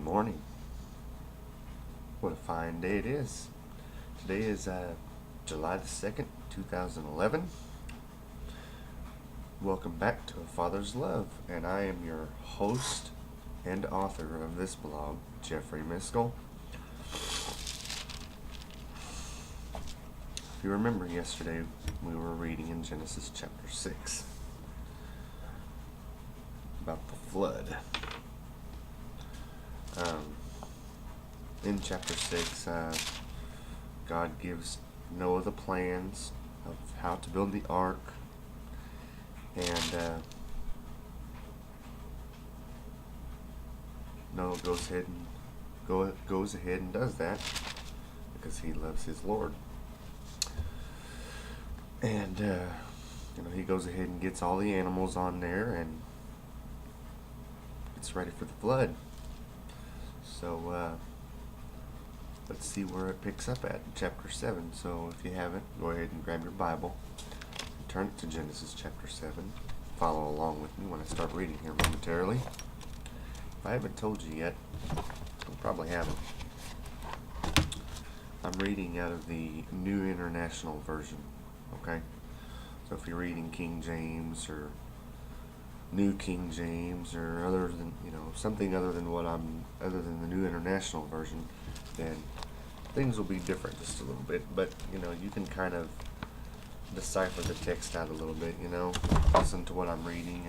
morning. What a fine day it is. Today is July the 2nd, 2011. Welcome back to A Father's Love, and I am your host and author of this blog, Jeffrey Miskell. If you remember yesterday, we were reading in Genesis chapter 6 about the flood. In chapter 6, God gives Noah the plans of how to build the ark, and Noah goes ahead and does that because he loves his Lord. And he goes ahead and gets all the animals on there and gets ready for the flood. So let's see where it picks up at in chapter 7. So if you haven't, go ahead and grab your Bible and turn it to Genesis chapter 7. Follow along with me when I start reading here momentarily. If I haven't told you yet, I probably haven't. I'm reading out of the New International Version, okay? So if you're reading King James or New King James or something other than the New International Version, then things will be different just a little bit. But you can kind of decipher the text out a little bit. Listen to what I'm reading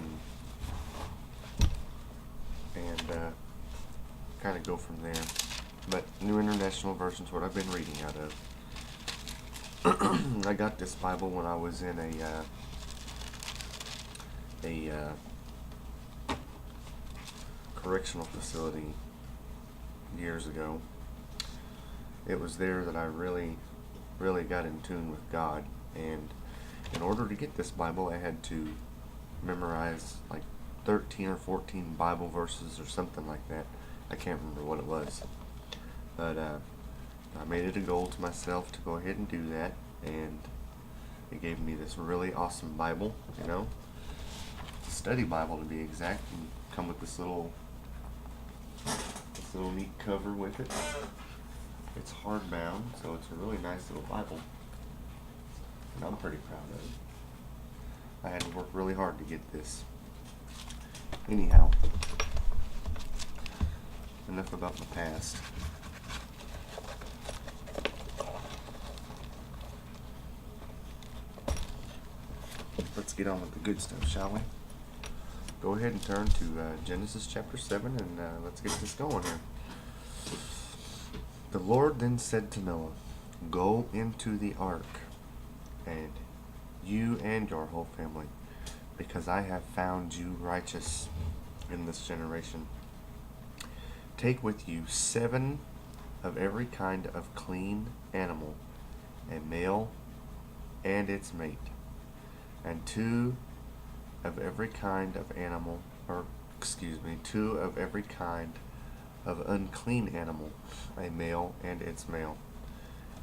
and kind of go from there. But New International Version is what I've been reading out of. I got this Bible when I was in a correctional facility years ago. It was there that I really got in tune with God, and in order to get this Bible I had to memorize like 13 or 14 Bible verses or something like that. I can't remember what it was, but I made it a goal to myself to go ahead and do that, and it gave me this really awesome Bible, study Bible to be exact, and come with this little neat cover with it. It's hardbound, so it's a really nice little Bible, and I'm pretty proud of it. I had to work really hard to get this. Anyhow, enough about my past. Let's get on with the good stuff, shall we? Go ahead and turn to Genesis chapter 7, and let's get this going here. The Lord then said to Noah, "Go into the ark, and you and your whole family, because I have found you righteous in this generation. Take with you 7 of every kind of clean animal, a male and its mate, and 2 of every kind of animal, 2 of every kind of unclean animal, a male and its male,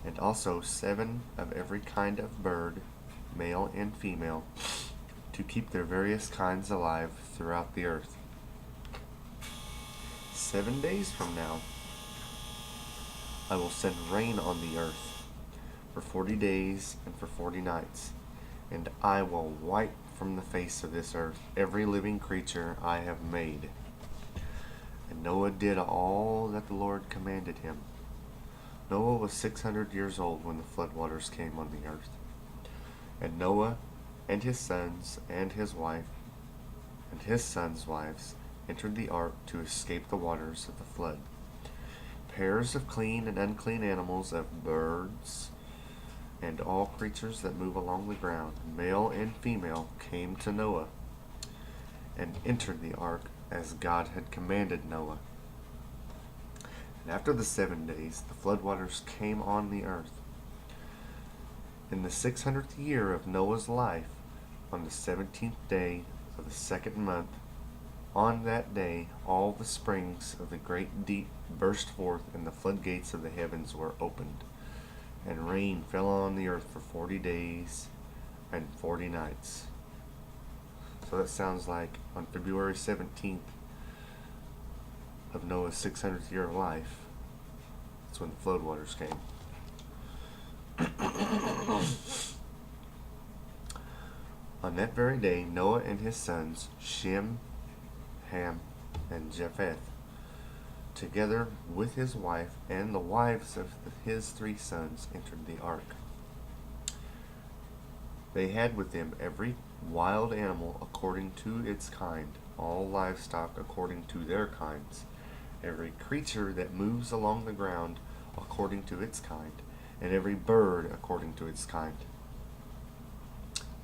and also 7 of every kind of bird, male and female, to keep their various kinds alive throughout the earth. 7 days from now, I will send rain on the earth for 40 days and for 40 nights, and I will wipe from the face of this earth every living creature I have made." And Noah did all that the Lord commanded him. Noah was 600 years old when the floodwaters came on the earth. And Noah and his sons and his wife and his sons' wives entered the ark to escape the waters of the flood. Pairs of clean and unclean animals, of birds, and all creatures that move along the ground, male and female, came to Noah and entered the ark as God had commanded Noah. And after the 7 days, the floodwaters came on the earth. In the 600th year of Noah's life, on the 17th day of the 2nd month, on that day all the springs of the great deep burst forth, and the floodgates of the heavens were opened, and rain fell on the earth for 40 days and 40 nights. So that sounds like on February 17th, of Noah's 600th year of life, that's when the floodwaters came. On that very day, Noah and his sons, Shem, Ham, and Japheth, together with his wife and the wives of his 3 sons, entered the ark. They had with them every wild animal according to its kind, all livestock according to their kinds, every creature that moves along the ground according to its kind, and every bird according to its kind.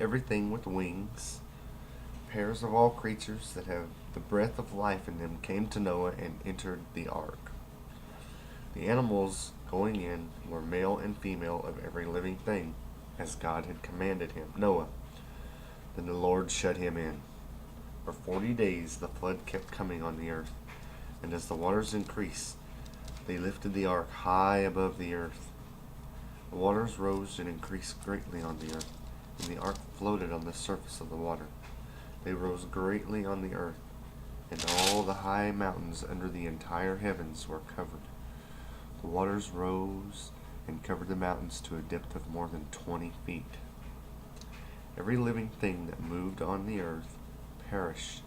Everything with wings, pairs of all creatures that have the breath of life in them, came to Noah and entered the ark. The animals going in were male and female of every living thing, as God had commanded him, Noah. Then the Lord shut him in. For 40 days the flood kept coming on the earth, and as the waters increased, they lifted the ark high above the earth. The waters rose and increased greatly on the earth, and the ark floated on the surface of the water. They rose greatly on the earth, and all the high mountains under the entire heavens were covered. The waters rose and covered the mountains to a depth of more than 20 feet. Every living thing that moved on the earth perished: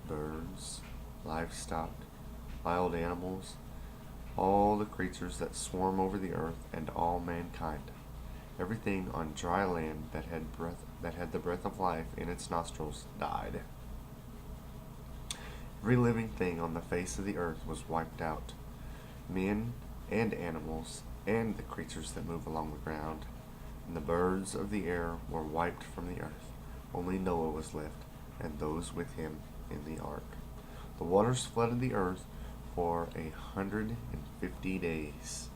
birds, livestock, wild animals, all the creatures that swarm over the earth, and all mankind. Everything on dry land that had the breath of life in its nostrils died. Every living thing on the face of the earth was wiped out, men and animals, and the creatures that move along the ground, and the birds of the air were wiped from the earth. Only Noah was left, and those with him in the ark. The waters flooded the earth for 150 days.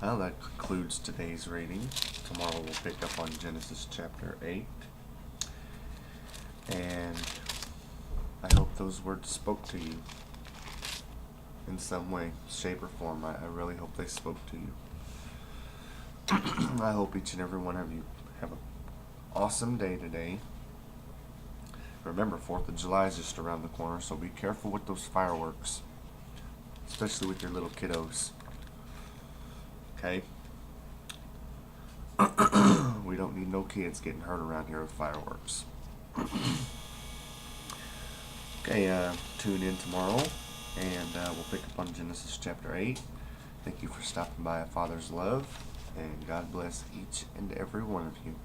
Well, that concludes today's reading. Tomorrow we'll pick up on Genesis chapter 8. And I hope those words spoke to you in some way, shape, or form. I really hope they spoke to you. I hope each and every one of you have an awesome day today. Remember, 4th of July is just around the corner, so be careful with those fireworks, especially with your little kiddos. Okay? We don't need no kids getting hurt around here with fireworks. Okay, tune in tomorrow, and we'll pick up on Genesis chapter 8. Thank you for stopping by A Father's Love, and God bless each and every one of you.